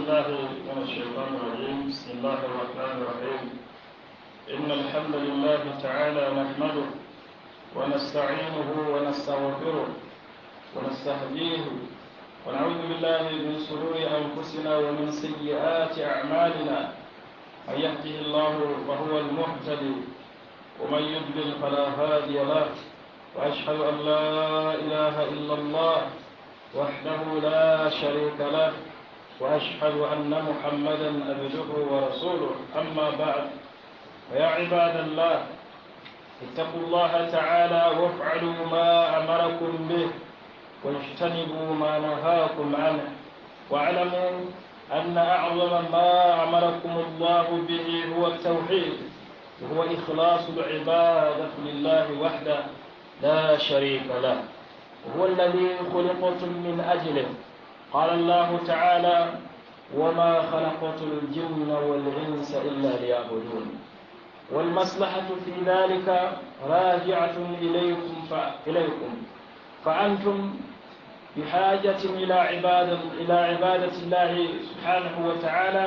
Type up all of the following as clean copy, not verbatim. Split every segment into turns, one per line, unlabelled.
بالله من الشيطان الرجيم. بسم الله الرحمن الرحيم. إن الحمد لله تعالى نحمده ونستعينه ونستغفره ونستهديه ونعوذ بالله من شرور أنفسنا ومن سيئات أعمالنا. من يهده الله فهو المهتدي ومن يضلل فلا هادي له. وأشهد أن لا إله إلا الله وحده لا شريك له وأشهد أن محمدا عبده ورسوله. أما بعد، فيا عباد الله، اتقوا الله تعالى وافعلوا ما أمركم به واجتنبوا ما نهاكم عنه، واعلموا أن أعظم ما أمركم الله به هو التوحيد، وهو إخلاص العبادة لله وحده لا شريك له، وهو الذي خلقتم من أجله. قال الله تعالى: وما خلقت الجن والإنس إلا ليعبدون. والمصلحة في ذلك راجعة إليكم فأنتم بحاجة إلى عبادة الله سبحانه وتعالى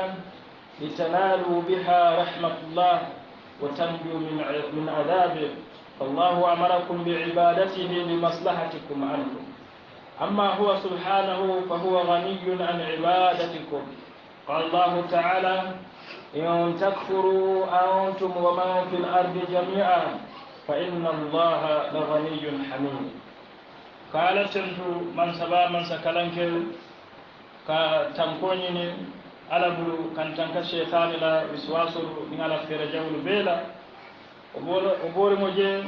لتنالوا بها رحمة الله وتنجوا من عذابه. فالله أمركم بعبادته لمصلحتكم عنكم. أما هو سبحانه فهو غني عن عبادتكم. قال الله تعالى: إن تكفروا أنتم ومن في الأرض جميعا فإن الله لغني حميد. قال تنتو من سبا من سكلنك كتنكوني على بلو كان تنك الشيطان لا وسواسه من على فرجول بيلا وبور موجين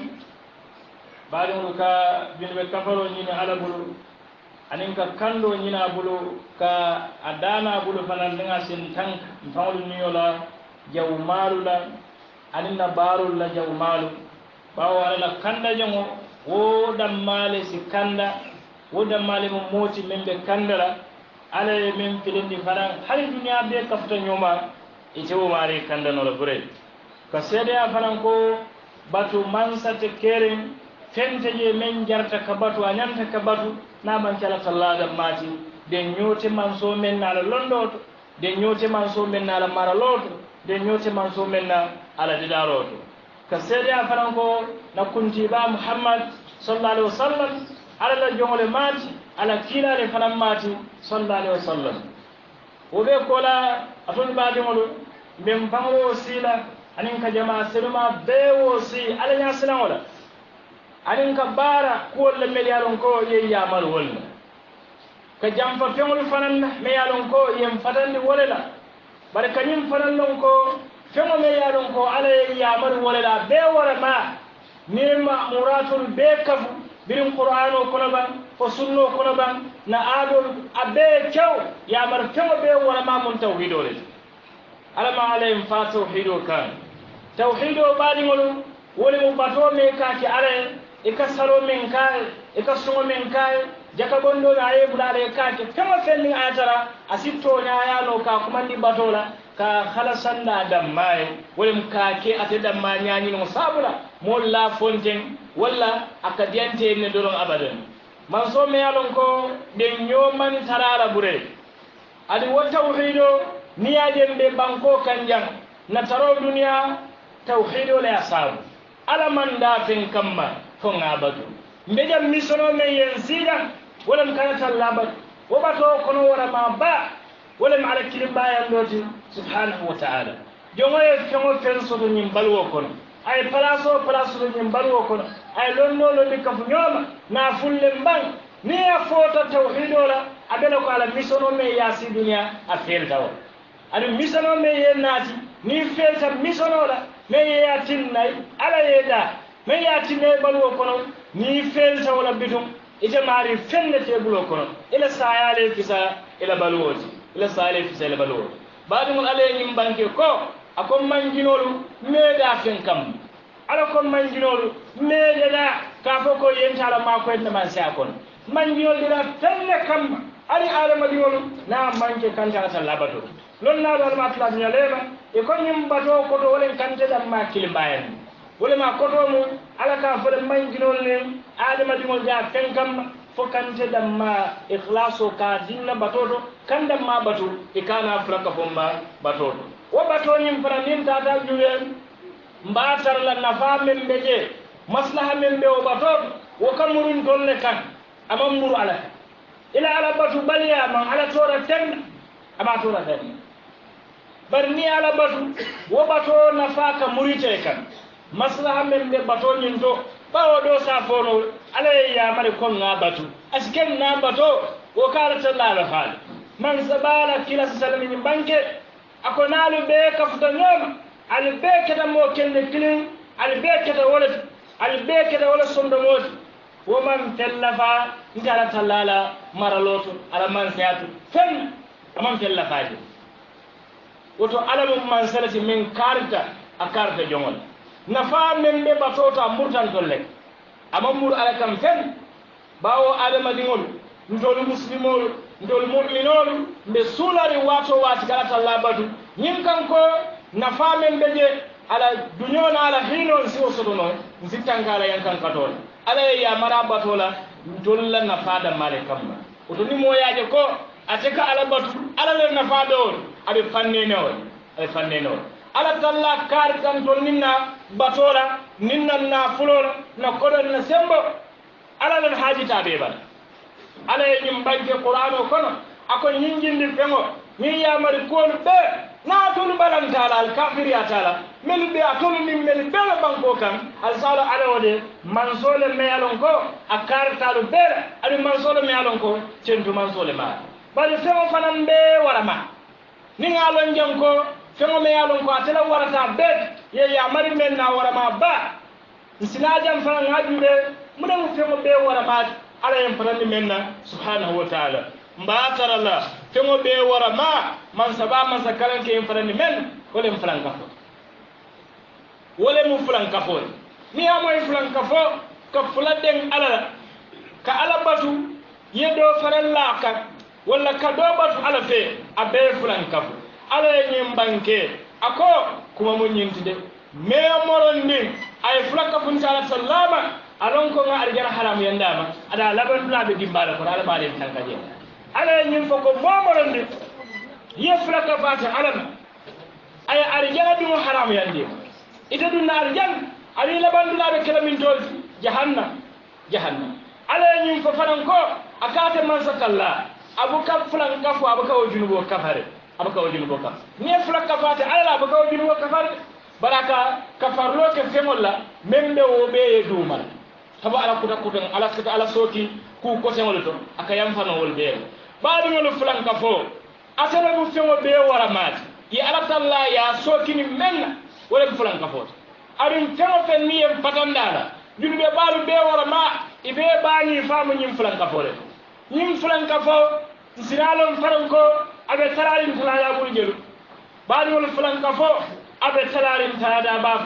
بعد ملوكا بنو كفرو نيني على بلو aninka kando ñina bulu ka adana bulu fanan nga sin tank fawlu niyola jaw malu la aninna barul la jaw malu bawo ala kanda jango wo dammale si kanda wo dammale mo moti membe kandala ala men filindi fanan hali duniya be kafta nyoma ite wo mari kanda no la bure ka sede a fanan ko batu mansate keren fente je men jarta ka batu anyanta ka batu na man kala tallada mati de nyote man so men na la londoto de nyote man so men na la maraloto de nyote man so men na ala didaroto ka sede a faranko na kunti ba Muhammad sallallahu alaihi wasallam ala la jongole mati ala kila le fanan mati sallallahu alaihi wasallam o be kola atun ba de molo bem pango sila anin ka jama seluma bewo si ala nya silan wala anin ka bara ko le meliyalon ko ye yamal wala ka jamfa fengol fanan me yalon ko yem fatandi wala bare kanyim fanan lon ko fengo me yalon ko ala ye yamal wala be wara ma nima muratul be kafu birin qur'ano kono ban ko sunno kono ban na adol abe kew yamar fengo be wala ma mun tawhidole ala ma alayhim fa tawhido kan tawhido badi ngol wole mo bato me ka ki ala ika salo men kai ika sungo men kai jaka bondo na ye bulale kake kama fenni atara asitto nya ya no ka kuma ndi batola ka khalasanda damay wolem kake ate damma nyaani no sabula molla fonten walla akadiante ne doron abadan man so me yalon ko de nyoman tarara bure adi wa tawhido niyaden be banko kanjang na taro duniya tawhido la yasabu ala man da fen kamma fon abadu mbejam misono me yensida ولم كانت اللابد وباتو كنو ورا ما با ولم على كلم بايان دوتي سبحانه وتعالى جوماي فيمو فنسو نيم بالو كون اي بلاسو نيم بالو كون اي لونو لوندي كف نيوما نا فولم بان ني فوتا توحيد ولا ابنا ko ala misono me yasi dunya afel taw adu misono me yenati ni felta misono la me yatin nay ala yeda me yatin ne balwo kono ni felta wala bitum ite mari fenne tebulo kono ila sayale fisa ila balwoti ila sayale fisa ila balwoti badum ale nyim banke ko akon manjinolu meda fen kam ala kon manjinolu meda da ka foko yentala ma ko en man sa kon manjinol dira fenne kam ali alama diwolu na manke kanta ta labato lon na dal matla nyalema e kon nyim bato ko do wolen kante dam ma kilimbayen wala ma koto mu ala ka fole manjinol ne adama dimol ja fenkam fo kante damma ikhlaso ka dinna batoto kan damma batu ikana fraka bomba batoto wo batoni fara nin tata julen mbatar la nafa men beje maslaha men be o batoto wo kamurun dolle kan amamuru ala ila ala batu baliya man ala tora ten ama tora ten bar ni ala batu wo bato nafa ka murite kan maslaha men be bato nyin to bawo do sa fono ala ya mari kon nga batu asken na bato wo kala talla hal man sabala kila salami ni banke akonalu be ka futa nyoma al be keda mo kende kilin al be keda wala sondo moti wo man tellafa ngala tallala maraloto ala man sayatu fen amam tellafaji woto ala mum man salati min karta akarta jongol nafa men be batota murtan tolle amamur ala kam fen bawo adama dingol ndol muslimol ndol mu'minol be sulari wato wati kala tallabatu nyin kanko nafa men beje ala dunyona ala hinon si osodono nzitangala yankan katol ala ya marabatola dolla nafada male kamma oto ni moyaje ko ateka ala batu ala le nafado abe fanneno ala talla kar kan to ninna batola ninna na fulola na kodon na sembo ala le hajita be bal ala yim banke qur'ano kono ako nyingindi fengo ni ya mari ko be na tolu balantala al kafiri atala mel be atolu min mel be banko kan al sala ala wode mansole me alon ko akar talu be adu mansole me alon ko centu mansole ma bali fengo fanan be warama ni ngalon jam ko fengo me alon ko atela warata be ye ya mari men na warama ba sinajam fanan ngajude mudan fengo be warama ala yam fanan men na subhanahu wa ta'ala mbatara la fengo be warama man saba man sakalan ke farani men wala mu fulan kafo wala mu fulan kafo ni amoy fulan kafo ka fuladen ala ka ala batu yedo faran la ka wala ka do batu ala fe abe fulan kafo ala nyim banke ako kuma mun yintide me moron ni ay fulan kafo inshallah sallama alon ko nga arjana haram yandama ada laban dula be dimbala ko ala baade tankaje ala nyim foko momoron ni yeflaka fata alama ay arjana dum haram yande ita dun arjan ali labandula be kala min tol jahannam ala nyim fa fanan ko akata man sakalla abu kaflan kafu abu kaw junubo kafare abu kaw junubo kaf ni yeflaka fata ala abu kaw junubo kafare baraka kafarlo ke femolla membe wo be dumal tabo ala kutan ala sita ala soti ku ko semol to akayam fano wol be baadu ngol flan kafo asala mu fengo be wara maati ya ala talla ya sokini men wala fulan kafot arin fengo fen ni en patandala julu be balu be wara ma ibe bani famu nyim fulan kafore nyim fulan kafo sinalon faranko abe tararin tala ya bul jelu baadu wala fulan kafo abe tararin tala ba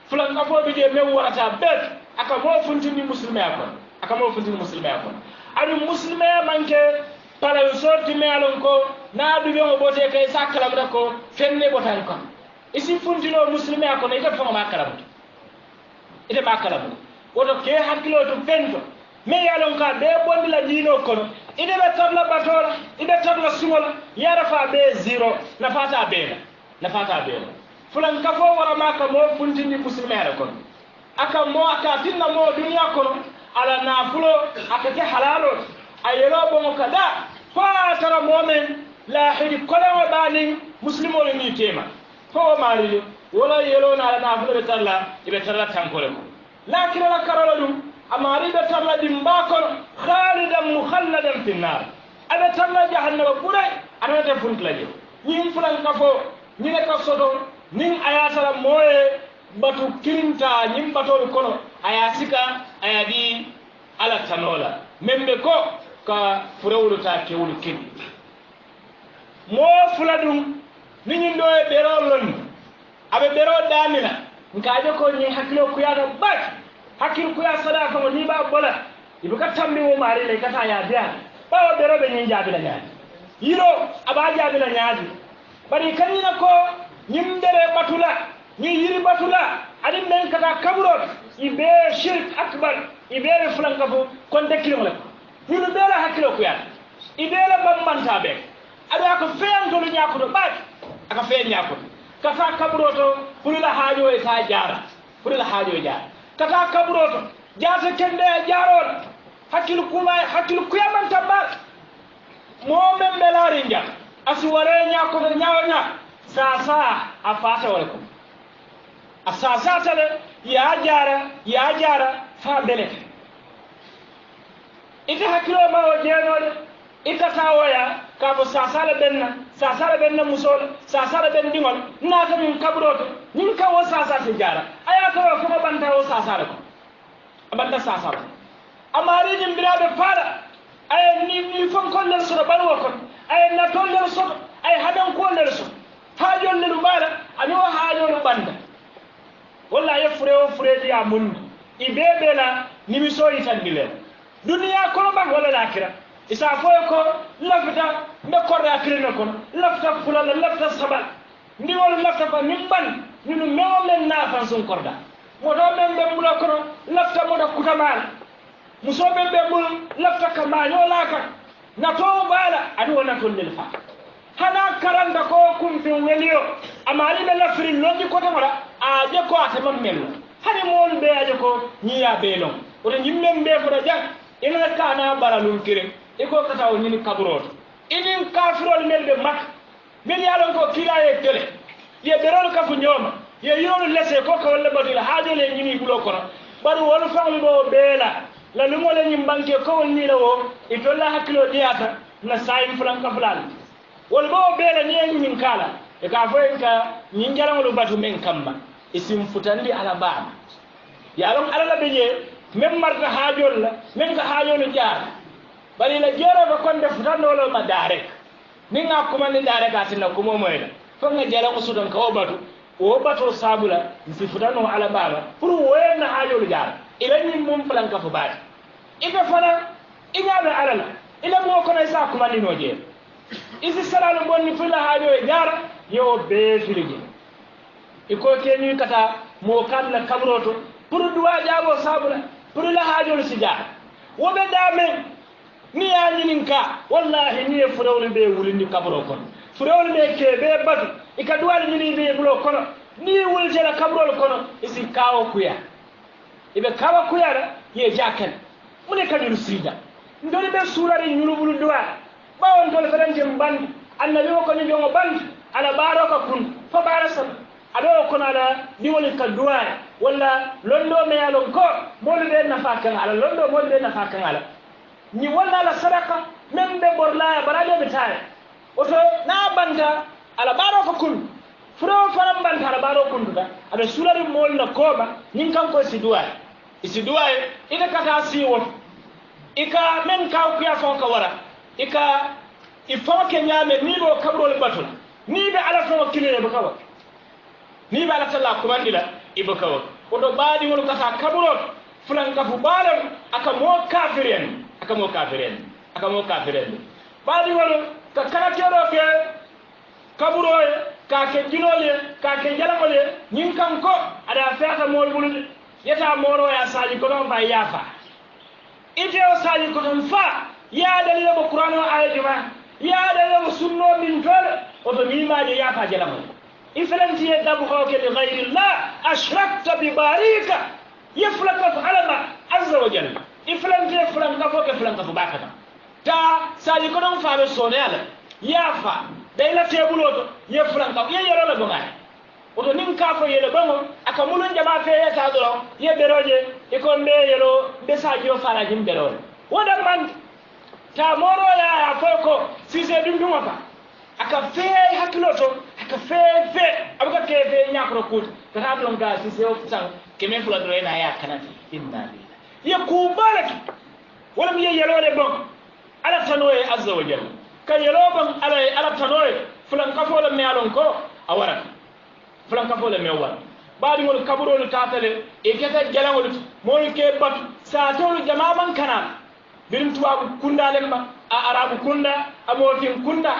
fulan kafo be je men warata bet aka mo funtini muslimi akon arin muslimi manke pala sorti me alon ko na du yo bote kay sakalam rako fenne botan ko isi funtino muslimi akon ita fama makaram ite makaram woto ke hakkilo to fento me yalon ka be bondi la dino kono ide be tabla batola ide tabla sumola yara fa be zero na fata be fulan ka fo wara maka mo funtini muslimi akon aka mo aka tinna mo dunya kono ala na fulo aka ke halalo ayelo bomo kada fa tara momen la hidi kola bani muslimo ni tema ko mari wala yelo na na fulo tarla ibe tarla tankole ko lakin la karala dum amari be tarla dimba ko khalidan mukhalladan fi nar ada tarla jahannama buray ana te funtlaje ñim fulan kafo ñi ne ka soto nin ayatala moye batu kirinta ñim batolu kono ayasika ayadi ala tanola membe ko ka furewulu ta kewulu kin mo fuladum ni ñi doye bero lon abe bero damina nkaje ko ñi hakilo ku ya bak hakil ku ya sadaka mo ni ba bola ibu ka tambi mo mari le kata ya dia bawo bero be ñi jabi la nyaadi yiro aba jabi la nyaadi bari kanina ko ñim dere batula ñi yiri batula adi men kata kaburo ibe shirk akbar ibe fulan kafo kon dekilo la ñunu ɓeela hakkilo kuyata i ɓeela bammanta ɓe aɗo aka feyantolu ñakoto ɓaake aka feya ñakoto kata kaɓuro to purila haajo e sa jara purila haajo e jara kata kaɓuro to jata kende e jaroɗo hakkilo kuyamanta ɓaake momen ɓelaari njat asi ware ñakoto ñawa ña sasa a fata wala ko a sasatale ya jara fa belete ita hakkilo ma o jeenode ita tawoya ka fo sasala ɓenna musole sasala ɓen ɗigol naata min kaɓuroto ñin ka wo sasate jara aya tawa koma ɓanta o sasala ko a ɓanta sasala ko amariñin mbiraɓe faaɗa aye ni fonkollel soto ɓalwo kon aye natollel soto aye haɗankollel soto haajolne ɗum ɓaɗa ani o haajolu ɓanda walla ye fure o fureji ya mundi i ɓeɓela nimisoyi tandi len duniya kono ɓan walla lakira isa foye ko lafta mbe korre a kirine kono lafta fulala lafta sabal ndiwolu lafta fa min ɓan ñunu mewo men nafan sun korda moto men ɓe ɓula kono lafta moto kutamala muso ɓen ɓe ɓul lafta ka mañolaka natowo ɓaala ani wo natollel fa hana karanda ko kumfin weliyo amari ɓe lafiri londi kotomoɗa aje ko ateman mello hani moolu ɓe aje ko ñiya ɓe non oto yimmen ɓe fota jang ina kana bara lum kirin iko kata o ñini kaburoto inin kafirol mel ɓe makka min yalon ko kilaye tele ye ɓerol kafu ñooma ye yirolu lese ko ka walla batula haajole ñini ɓulo kono ɓaɗu won fawli ɓo ɓeela la lumole ñim banque kowol nila o e tolla hakkilo ɗiyata na sayim fulanka fulal wol ɓo ɓeela ñeñi min kala e ka foyen ka ñin jalaŋolu batu men kamma e sim futandi ala baama yalon alala ɓe je men marta haajol la men ka haajolu jaara bari la jeeroɓe konde futandolo ma daarek nin ga kumandi daarek a tinna kumo moyla fo nga jalaŋo suton ka o bato sabula si futano ala baama pour woyenna haajolu jaara ila ñin mum fulanka fo baati ite fana iñaɓe alala ila mo kono e sa kumandino jeer isi salalu bonni fulla haajo e jaara yo bee filije iko keni kata mo kalla kabroto pour duwa jaabo sabula pour la haajolu si jaara woɓe ɗamen ni ya ñinin ka wallahi ni e furewle ɓe wulindi kabro kono furewle ɓe ke ɓe batu ika duwaɗe ñini ɓe ɓulo kono ni wultela kabrol kono isi kawo kuya iɓe kawa kuyara ye jaken mune kañum siida ndoni ɓe suulari ñuluɓulu duwa ɓawon tole feɗanten bandi annabi o kono jongo bandi ala ɓaaro ka kun fo ɓaara saba aɗo o kono ala ɗiwoli ka duwaya walla londo meyalon ko molu ɓe nafa kan ala londo molu ɓe nafa kan ala ni walla ala sadaka men ɓe ɓorlaya baraɗeɓe taare oto na banta ala ɓaaro ka kun furo fanan banta ala ɓaaro kuntuta aɓe suulari molna kooɓa nin kanko si duwaya isi duwaye ika kata siwoto ika men kaw kuya fon ka wara ika i fon ke ñaame ni ɓe o kaɓrol batula ni ɓe ala tono kilire ɓe kawa ni ɓe ala talla kumandila iɓe kawa oto ɓaɗiŋol kata kaɓrol fulanka fu ɓaalem aka mo kafiren ɓaɗiŋol ka karakeɗo ke kaɓuroye ka ke jinole ka ke jalaŋol ye ñin kanko aɗa feata mool ɓulude yeta moro ya saji konon fa yafa ite o saji konon fa yaadali yoɓo qur'an o ayaji ma yaadali yoɓo sunno min tole oto mimaji yafa jalamo i felantiye dabu hoke li gayrillah ashrakta bi barika yeflakafo alama azza wa jalla i felantiye fulankafo ke fulankafo bakata ta saji konon faɓe sone ala yafa ɗayla teɓuloto ye fulankafo ye yerola gongani oto nin kafo yele bango aka mulun jama feyeta doron ye ɓeroje iko mbe yelo mbe sajio farajim ɓerore woɗan man ta moroya foy ko sise ɗumɗuma ba aka fee hakkilo to aka fee aɓaka ke fe ñakoro kuuta kata ɗon ga sise o tan keme fula doro ena ya kanati inna lillah ye kubalaki walam ye yelode bon ala tanoye azza wa jalla ka yelo bon ala tanoye fulan kafole me alon ko a warata fulankafole me wara ɓaɗigol kaɓurolu tatale e keta jalaŋol moyi ke batu satolu jamaman kanal birim tubabu kundalen ma a arabu kunda a motin kunda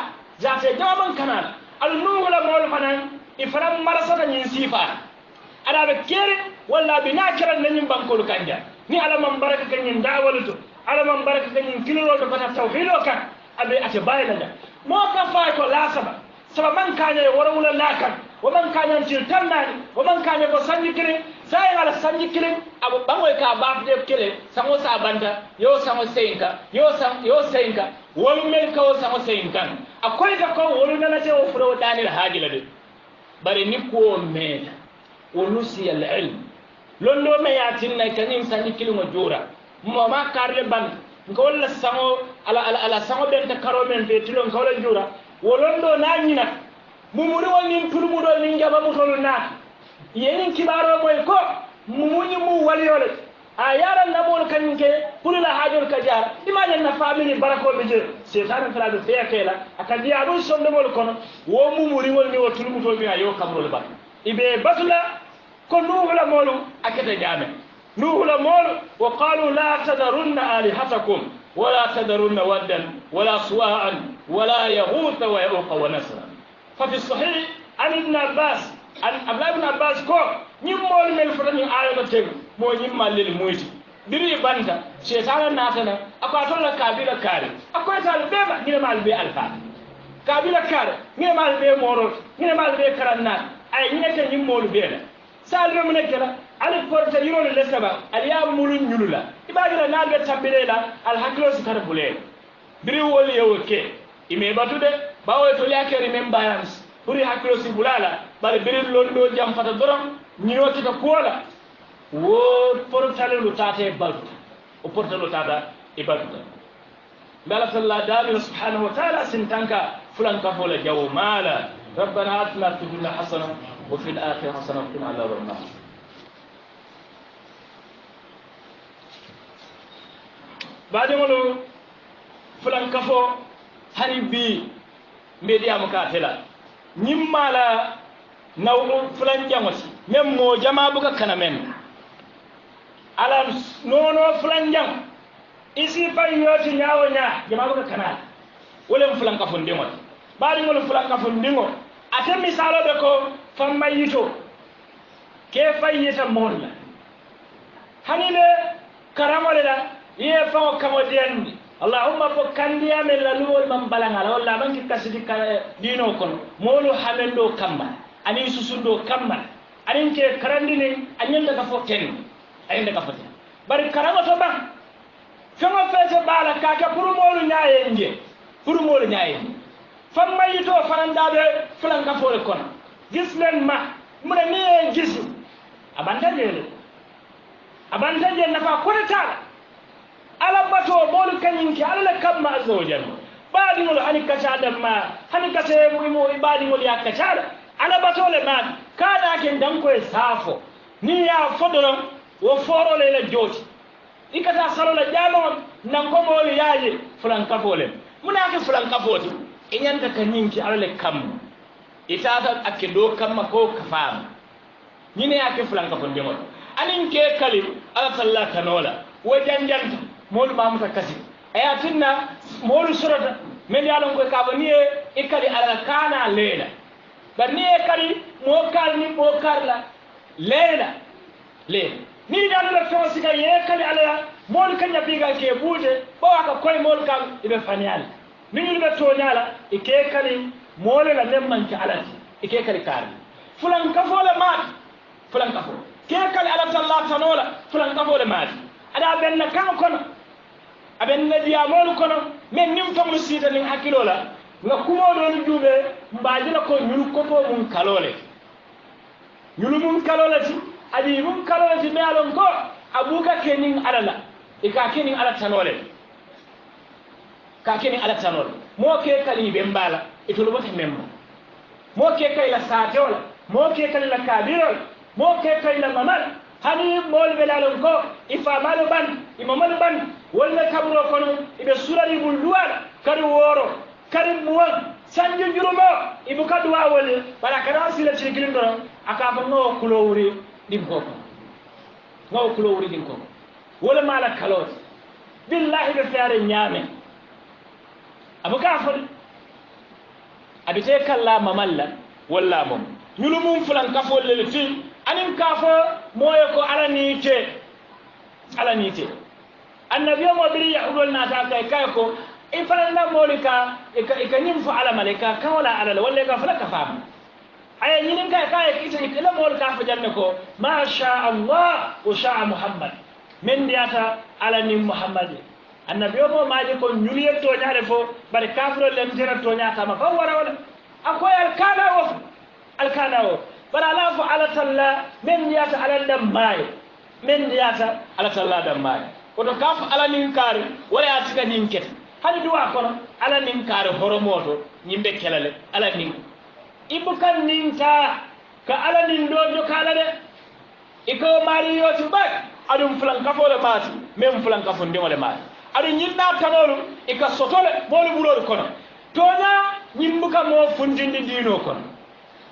jate jamaman kanal ala nugola moolu fanan i fanan marasata ñin sifata aɗaɓe kere walla ɓe na keran nañin bankolu kanja ni ala man baraka kañin dawalu to ala man baraka tan kiloro to kata tawhido kan abe ate bayla mo ka fa ko la saba man kanya wara wala lakan wa man kanya til tannani wa man kanya ko sanji kirin sai ala sanji kirin abu bangoy ka baaf de kele sango sa banda yo sango seinka yo seinka wol men ka sango seinka akoy ka ko wolu nana te o furo danil hajila de bari ni ko meta ونسي العلم لولو ما ياتينا كنيم ساني كيلو جورا ماما كارل بان نقول سانو على سانو بنت كارومن بيتلو نقول جورا ولوندو نانينا مumuri woni turmudo ni ngaba mutolu na yenin kibaro moy ko mumuni mu waliyole a yaran nabol kanke kulula hajol kajar imane na family barako beje setan fala be fekela akadi abun sonde mol kono wo mumuri woni wo turmudo mi ayo kamrol ba ibe batula ko nuhula molu akete jame nuhula molu wa qalu la tadarunna alihatakum wala tadarunna waddan wala suwa'an wala yaghut wa yauqa wa nasra fa fi sahih an ibn abbas an abdullah ibn abbas ko nyim molu mel fotani ayama teg mo nyim malil muyti diri banta shaytana natana akwato la kabila kare akwata albeba ni mal be alfa kabila kare ni mal be moro ni mal be karanna ay ñete ñim molu beela salbe mu nekela al porta yoro le saba al ya mulu ñulula ibagira nalbe tambilela al haklo su kar bulel biri woli yoke ime batude bawo to yakere mem balance buri haklo su bulala bari biri londo jam fata dorom ñino kita kuola wo portale lu tate baltu o portale lu tata ibatuta bala sallallahu alaihi subhanahu wa ta'ala sintanka fulan ka fola jaw mala ربنا آتنا في الدنيا حسنة وفي الآخرة حسنة وقنا عذاب النار بعد ما فلان كفو هني بي ميديا مكاتلا نيما لا نو فلان جاموس ميم مو جما بوكا كانا مين على نونو فلان جام isi fay yoti nyaawo nya jama bوكا كانا ولا فلان كفو ndimot بعد ما فلان كفو ndimot ate misalo be ko famma yito ke fayita molla hanile karamole la ye fa kamo den allahumma fo kandiya men la luwol man balanga walla man ki kasidi dino kon molu hamendo kamba ani susundo kamba ani ke karandini anyenda ka fo ken ayenda ka fo ken bari karama to ban fama fete bala kaka pour molu nyaaye nje pour molu nyaaye famma yito farandabe fulan ka fole kon gis len ma mu ne ni gis abandanje nafa ko ta ala bato bol kanyin ki ala kamma azza wajal baadi ngol hani kacha dam ma hani kacha mo baadi ngol ya kacha ala bato le ma kada ke danko e safo ni ya fodoro wo foro le la joti ikata salo la jamo nan ko mo yaaje fulan ka fole muna ke fulan ka foti inyanta kanyinki alale kam itata akido kamma ko kafam nyine yake fulan ka fonde mon anin ke kalim ala salla kanola wajanjanta molu mamuta kasi ayatinna molu surata men yalon ko kabaniye ikali ala kana lela baniye kali mo kalni mo karla lela ni dalla to sika ye kali ala molu kanya biga ke bude bo aka koy molu kam ibe fanial min be to nyala ike kali mole la nemman ci alati ike kali kar fulan kafo le mat fulan kafo ke kali ala sallallahu tanola fulan kafo le mat ada ben na kan kono aben na diya molu kono men nim to musita nin hakilola nga kumo don jube mbaaji la ko nyul ko to mun kalole nyul mun kalole ci adi mun kalole ci me alon ko abuka kenin alala ika kenin ala tanole ka keni ala tanol mo ke kali be mbala itulu bota memba mo ke kay la saatola mo ke kay la kabirol mo ke kay la mamal hani mol belalon ko ifa malu ban imamal ban wala kabro kono ibe surari bul duwala kari woro kari muwan sanju jurumo ibu kadwa wala para kana sila cirkilin do aka fa no kulo wuri dim ko no kulo wuri dim ko wala mala kalot billahi be fare nyame abu kafir abite kalla mamalla walla mum nyulumum fulan kafo lel fi anim kafo moyo ko alanite النبي ما بري يقول ناتا كايكو إفرنا مولكا إكنيم فعل ملكا كولا على ولا كفلا كفام أي ينين كاي كيس إكلا مولكا فجنكو ما شاء الله وشاء محمد من دياتا على نيم محمد النبي ما يكون نيلي تونيا رفو بل كافر لمتر تونيا كما فورا ولا أكو الكانا بل الله فعل تلا من دياتا على الدماي من دياتا على تلا دماي koto kaf ala nin kare wala ya tiga nin ket hadi duwa kono ala nin kare horomoto nyimbe kelale ala nin ibukan nin ta ka ala nin do kala de iko mari yoti bak adum fulan kafo le mati mem fulan kafo ndimo le mati adu nyinna tanolu ika sotole bolu bulol kono tonya nyimbuka mo fundindi dino kono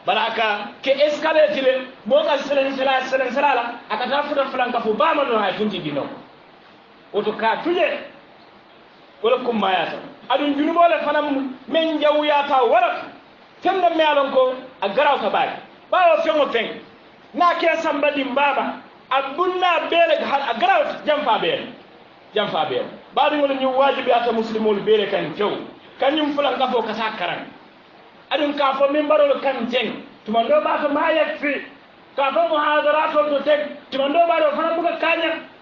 baraka ke escalate le mo ka selen sala aka tafuta fulan kafo ba ma do hay fundi dino woto ka tuje wala kummayata adun junubole fanam men jawuyata wala femna me alon ko a garaw ka baay bawo fengo fen na ke sambadi mbaba abunna bele a garaw jamfa bele baadu wala ñu wajibi ata muslimul bele kan tew kanyum fulan ka fo ka sakaran adun ka fo min barol kan ten tumando ba to ma yakfi ka fo muhadarato to tek tumando ba do fanam buka kanya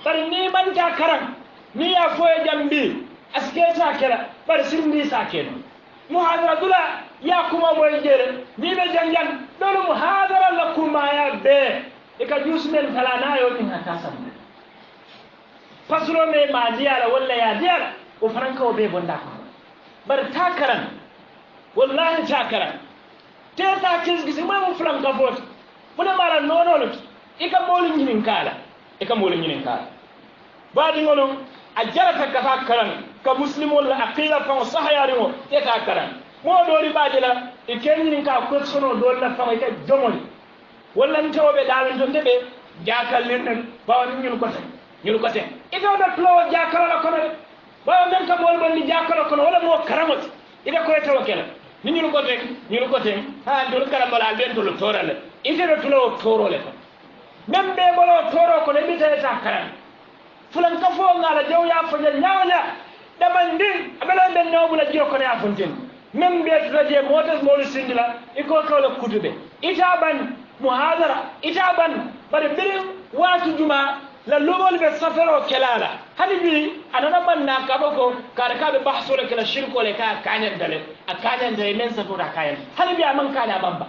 bari ni man ta karan ni ya foye jambi aske ta kala bari sirndi sa ken muhadara dula ya kuma moy jere ni be jangan dolu muhadara la kuma ya be e ka jusmen talana yo min hakasam pasro me ma diala walla ya diala o franka o be bonda ko bari ta karan wallahi ta karan te ta kis ma mo franka vot mona mala nono e ka moli nyinin kala baadi ngolum a jarata ka karan ka muslimol la aqila fa sahayari mo eta karan mo dori baadi la e kenyin ka ko sono dol la fa ka jomoli walla ntobe dalen don debe jakal len ba woni ñul ko ten ito da tlo jakal la kono ba men ka bol bal ni jakal kono wala mo karamot ida ko eto kala ni ñul ko ten ha dol karambala ben to torale ite do tlo torole ko même be bolo toro ko ne bi ta karan fulan ka fo ngala jaw ya fanya nyawnya damandin abela ben no bula jiro ko ne afuntin même be traje motas mo sindila iko ko la kutube itaban muhadara itaban bare birin watu juma la lobol be safaro kelala hadi bi anana banna ka bako ka be bahso le kala shirko le ka kanyan dale akanyan dale men safura kayan hadi bi aman kana bamba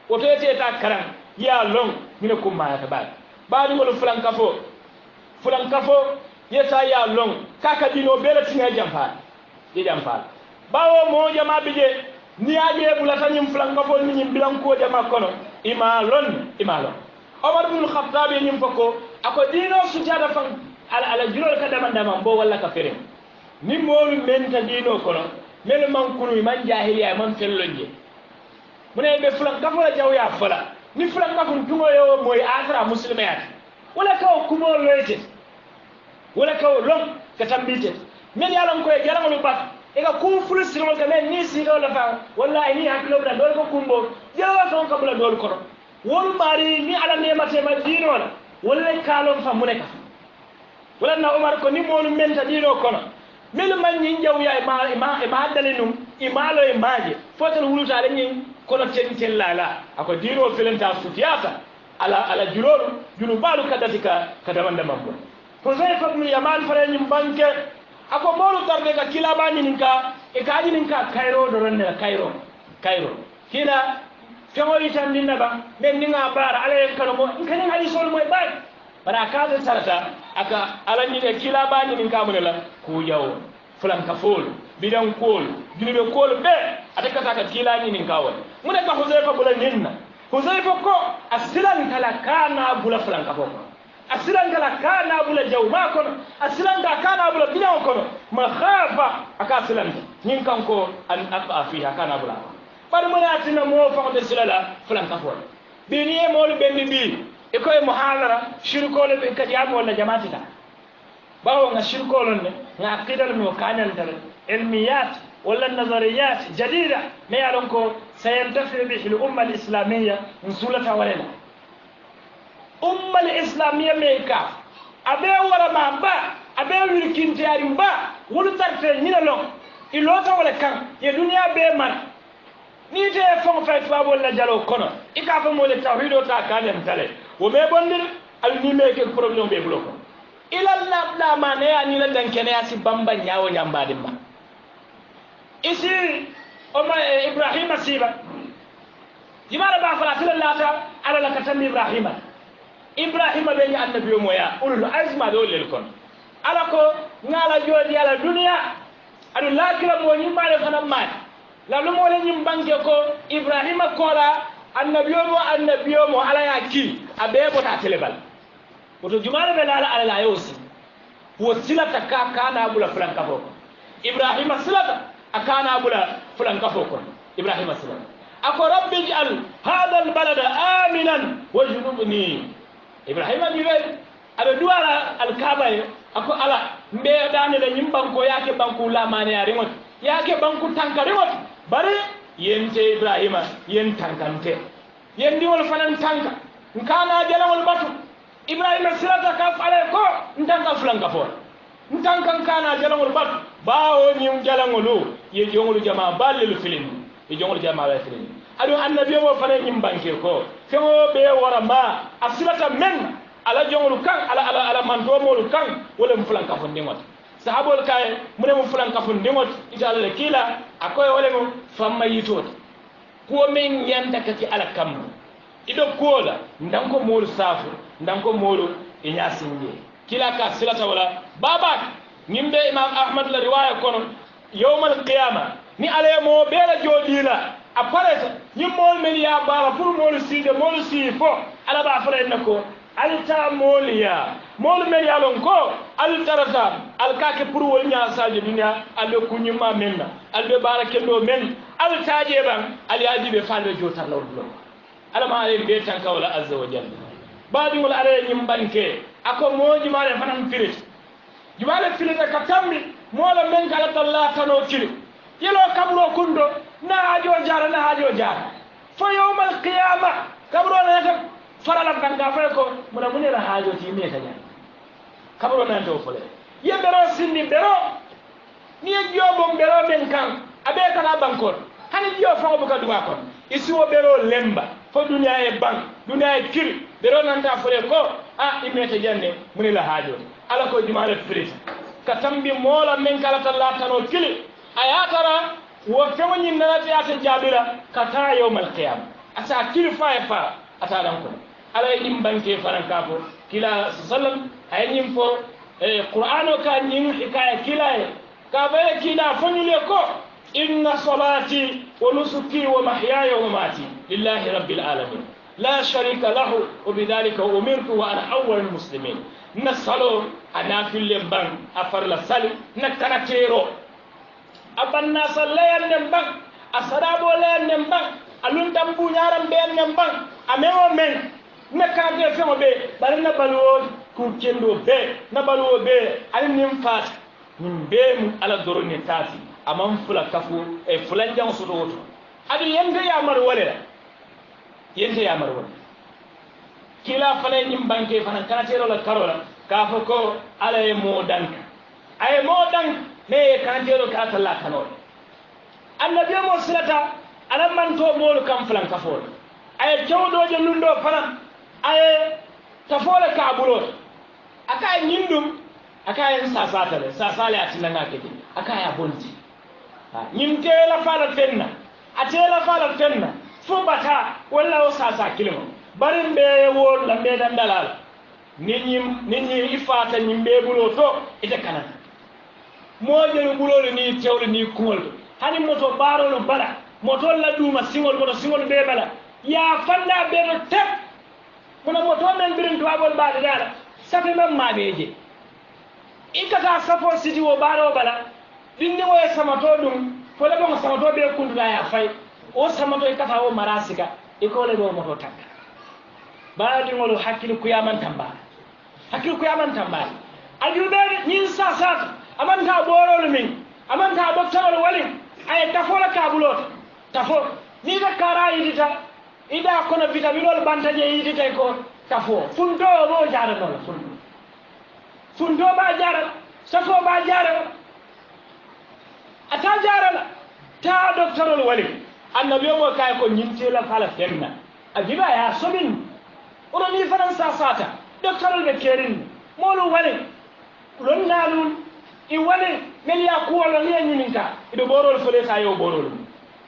woto yete ta karan ya long mine kumma ya tabal baadi ngol fulan kafo yeta ya long kaka dino bela tinga jamfa bawo mo jama bije ni aje bulata nyim fulan kafo ni nyim bilan ko jama kono imalon Omar ibn Khattab nyim fako ako dino sujada fan ala julol ka dama bo walla ka fere ni molu menta dino kono mel man kunu man jahiliya man fellonje mune be fulan kafo la jawya fala ni fulan kafo tungo yo moy asra muslimayat wala ka kumo loyete wala ka lon ka tambite men yalan ko e jarango bat e ka kum fulu sirol ka men ni siro la fa wallahi ni haklo bla dol ko kumbo jawa ton ka bla dol ko wol mari ni ala nemate ma dino la wala kalon fa muneka wala na Umar ko ni molu menta dino kono mel man ni jawya ma dalinum imalo e maaje fotal wuluta le ni kono ten lala ako dino filenta sufiyata ala julu balu kadatika kadamanda mambo Huzaifa ibn Yaman fare nyim banke ako molu tarde ka kilabani ninka e kaji ninka Cairo do ronne Cairo kila fewori tan dinna ba ben ninga bara ala kala mo kanin hali sol moy bay bara kaza sarata aka alani de kilabani ninka munela ku yawo fulan ka fol bidan kol dinibe kol be ataka taka kilani ninka won muneka Huzaifa bulan ninna Huzaifa ko asilan kala kana bula fulan ka fol asilan kala kana bula jawma kono asilan da kana bula bidan kono makhafa aka asilan nin kanko an afa fiha kana bula bar munatina mo fa de silala fulan ka fol bi ni mo lu benni bi e koy muhalara shirko le be kadi am wala jamaati ta bawo nga shirko lon ne nga aqidal mo kanal dal ilmiyat ولا النظريات جديدة ما يعلمكم سينتفع به الأمة الإسلامية من سولة ولنا أمة الإسلامية ميكا أبي ورا ما با
abe wir kintari mba wulu tarte nyina long ilota wala kan ye dunya be man ni te fon fa fa bol la jalo kono ika fa mo le tawhido ta kanem tale wo me bondir al ni me ke problème be bloko ila la mane ani la dan kene asi bamba nyaawo nyamba dimba isi oma ibrahima siba jimala ba fala tilallata ala la katam ibrahima be ni annabi moya ulul azma do lel kon ala ko ngala jodi ala dunya adu lakira mo ni male fana mat la lu mo le nyim banke ko ibrahima kola annabi mo ala ya ki abe bota telebal woto jumala be ala yosi wo silata ka kana bula fulan kafo ibrahima silata akana bula fulan kafo ko ibrahima silata ako rabbi ij'al hadha albalada aminan wajnubni ibrahima ni wel abe duwala alkaaba ako ala mbe dane le nyim banko yake banku la mane ya rimot yake banku tanka rimot bare yente ibrahima yen tankante yen diwol fanan tanka nkana jalawol batu ibrahima silata ka fale ko ntanka fulanka fo ntanka kana jalawol batu bawo nyim jalangolu ye jongolu jama balil filin ye jongolu jama la filin adu annabi mo fane nyim banke ko fego be warama asilata men ala jongolu kan ala mandomolu kan wala mu fulanka fo ndingot sahabol kay mune mu fulanka fo ndingot ita alla kila akoy wala mu famma yitot ko men yanda kati ala kam ido kola ndanko molu safu ndanko molu inyasinge kila ka silata wala baba nimbe imam ahmad la riwaya kono yawmal qiyamah ni ale mo bela jodila apareta nyimol men ya baba pour molu side molu sifo ala ba fere nako alta moliya mol men ya lon ko altarata alkake pour wol nya saje dunya albe kunyuma menna albe barakendo men altaje ban ali adibe falbe jotar lawol ala ma ale be tan kawla azza wa jalla baadi wala ale nyim banke ako moji male fanam firit jibale firit ka tammi mola men kala talla tano kili yelo kabro kundo na hajo jara fo yawmal qiyamah kabro na ta farala banga fa ko muna munela hajo ti me ta jara kabro na to fole yebero sinni bero ni jobo bero men kan abe kana bankor hani jo fa ko duwa kon isi wo bero lemba fo dunya e bank dunya e kiri bero nanta fole ko imete jande munela hajo ala ko jumaale firit ka tambi mola men kala talla tano kili ayatara wo fewni nanati ata jabira kata yawmal qiyam asa kili fa ata dan ko ala yim banke faranka fo kila sallam ay nyim fo qur'ano ka nyim hikaya kila ka ba kila fonyule ko inna salati wa nusuki wa mahyaya wa mamati lillahi rabbil alamin la sharika lahu wa bidhalika umirtu wa ana awwalul muslimin nasalo anafil lemban afarla sali nakanatero abanna sallayan nembang asarabo layan nembang alun tambu nyaram be nembang amewo men nakante femo be barina balwo ku kendo be na balwo be alinim fat nim be mu ala doroni tati amam fula kafu e fulan jang sudo woto adi yende ya mar wala kila fana nyim banke fana kanatero la karola ka fo ko ala e mo danka ay mo dank me kanatero ka talla kanol annabi mo silata ala man to molu kam flan kafol ay cewdoje lundo fana ay tafole ka bulo aka nyindum aka sasale atinanga kedi aka ya bonti nyimte la fala fenna atela fala fenna fubata wala o sasa kilimo barin be wol la be dan dalal nit ifata nyimbe bulo to ite kanata mojeru bulo ni tewle ni kuol hani moto barolo bala moto la duma singol be bala ya fanda be no tep kuna moto men birin tuabol baade dala safe mem mabeje ikata safo sidi wo baro bala dinni wo samato dum fole bo samato be kundula ya fay o samato ikata wo marasika ikole do moto takka baadi ngolo hakkilu kuyaman tamba ajube nyin sasa amanta borolo min amanta docteur wali ay tafola kabulot tafo ni da kara yidita ida kono vitaminol bantaje yidita ko tafo fundo bo jara non fundo ba jara safo ba jarala ata jarala ta doctorol wali annabi mo kay ko nyintela fala fenna ajiba ya sobin oɗo ni fanan sa sata doctorol ɓe kerin molu wali lon nalun i wali men ya kuwolo ni e ñininka iɗo ɓorol fole sa yo ɓorol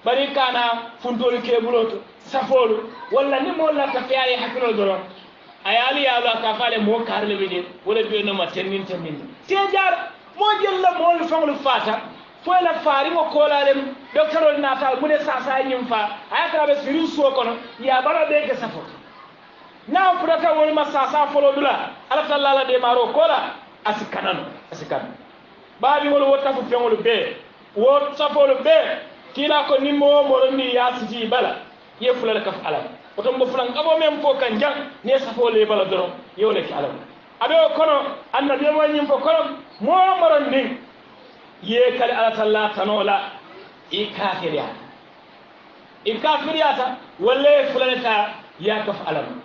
bari kana funtolu keɓuloto safolu walla ni mo latta feyaye hakkilol doron a yaali yaalo a ka faale mo karle ɓe ɗin wala ɓenoma tennin te jara mo jella moolu fanglu fata foyla faarimo kolalem doctorol naata mune sasa ñim fa aya kara ɓe sirin suwo kono ya ɓaɗo ɓe ke safo na furata wonima sasa folo ɗula alatallala ɗemaro kola asikkanano ɓaaɓiŋolu wo tafu feŋolu bee wo safolu bee kiila ko nimmo wo moro ni ya siti bala ye fulale kaf alam oto mbo fulan kabo men fo kan jang ne safole bala doron yewle ki alam aɓe o kono annabi mo ñim fo kono mo moron ndin ye kali alatalla tanola i kafiriyata walla ye fulaneta ya kaf alam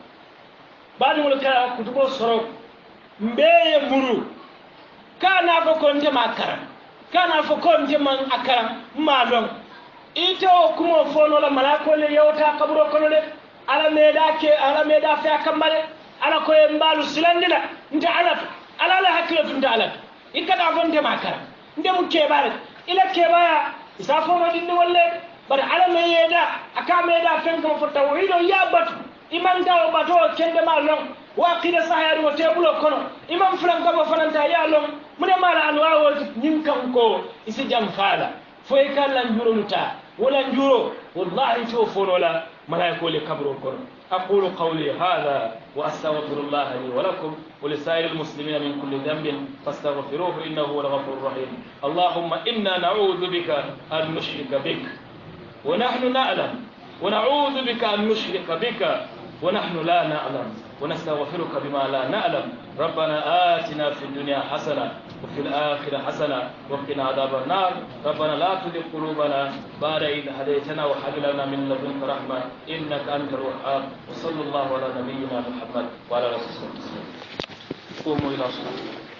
ɓaaɓiŋolu ka kutubo soro mbeye muru kana fo ko ntema karam kana fo ko ntema akaram ma long ite o kumo fono la malako le yewta kaburo kono le ala meda fe akambale ala ko e mbalu silandina nta ala la hakilo tunta ala ikata fo ntema karam ndemu kebare ila kebaya isa fo no dindi wolle bar ala me yeda aka meda fen ko fo tawhido ya batu iman dawo bato kende ma long wa qila sahari wa tebulo kono imam fulan kabo fananta ya long mune mala anwa wo nyim kan ko isi jam fala fo e kallan juro luta wala juro wallahi to fonola malaiko le kabro kono aqulu qawli hadha wa astaghfirullah li wa lakum wa li sa'iril muslimina min kulli dhanbin fastaghfiruhu innahu huwal ghafurur rahim allahumma inna na'udhu bika an nushrika bik wa nahnu na'lam wa na'udhu bika an nushrika bika ونحن لا نعلم ونستغفرك بما لا نعلم ربنا آتنا في الدنيا حسنة وفي الآخرة حسنة وقنا عذاب النار ربنا لا تزغ قلوبنا بعد إذ هديتنا وهب لنا من لدنك رحمة إنك أنت الوهاب وصلى الله على نبينا محمد وعلى آله وصحبه وسلم قوموا إلى صلاتكم